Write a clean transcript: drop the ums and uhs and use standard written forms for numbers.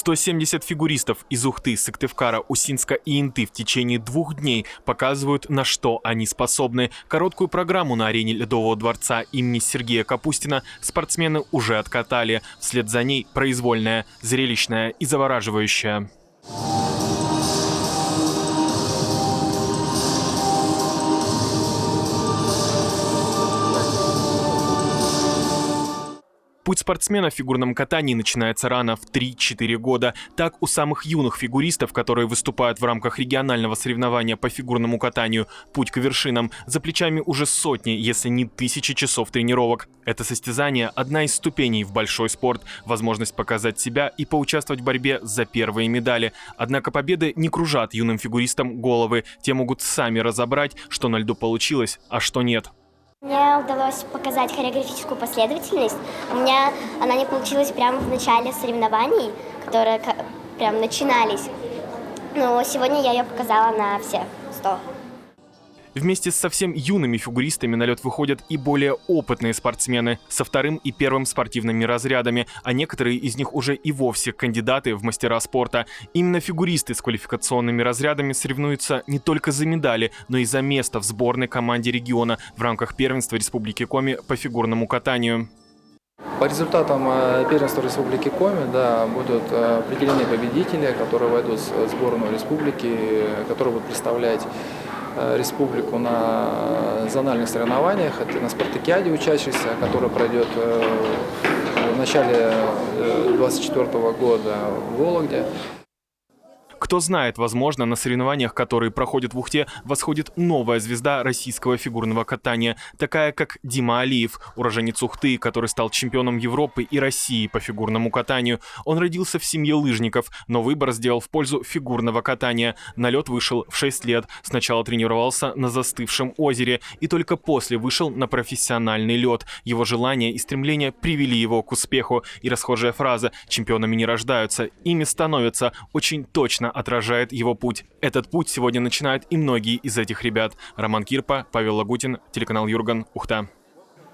170 фигуристов из Ухты, Сыктывкара, Усинска и Инты в течение 2 дней показывают, на что они способны. Короткую программу на арене Ледового дворца имени Сергея Капустина спортсмены уже откатали. Вслед за ней произвольная, зрелищная и завораживающая. Путь спортсмена в фигурном катании начинается рано, в 3-4 года. Так, у самых юных фигуристов, которые выступают в рамках регионального соревнования по фигурному катанию «Путь к вершинам», за плечами уже сотни, если не тысячи часов тренировок. Это состязание – одна из ступеней в большой спорт, возможность показать себя и поучаствовать в борьбе за первые медали. Однако победы не кружат юным фигуристам головы, те могут сами разобрать, что на льду получилось, а что нет. Мне удалось показать хореографическую последовательность. У меня она не получилась прямо в начале соревнований, которые прям начинались. Но сегодня я ее показала на все 100. Вместе с совсем юными фигуристами на лед выходят и более опытные спортсмены со 2-м и 1-м спортивными разрядами, а некоторые из них уже и вовсе кандидаты в мастера спорта. Именно фигуристы с квалификационными разрядами соревнуются не только за медали, но и за место в сборной команде региона в рамках первенства Республики Коми по фигурному катанию. По результатам первенства Республики Коми будут определены победители, которые войдут в сборную республики, которые будут представлять республику на зональных соревнованиях. Это на спартакиаде учащихся, которая пройдет в начале 2024 года в Вологде. Кто знает, возможно, на соревнованиях, которые проходят в Ухте, восходит новая звезда российского фигурного катания, такая как Дима Алиев, уроженец Ухты, который стал чемпионом Европы и России по фигурному катанию. Он родился в семье лыжников, но выбор сделал в пользу фигурного катания. На лед вышел в 6 лет. Сначала тренировался на застывшем озере и только после вышел на профессиональный лед. Его желание и стремление привели его к успеху. И расхожая фраза «чемпионами не рождаются, ими становятся» очень точно отражает его путь. Этот путь сегодня начинают и многие из этих ребят. Роман Кирпа, Павел Лагутин, телеканал Юрган, Ухта.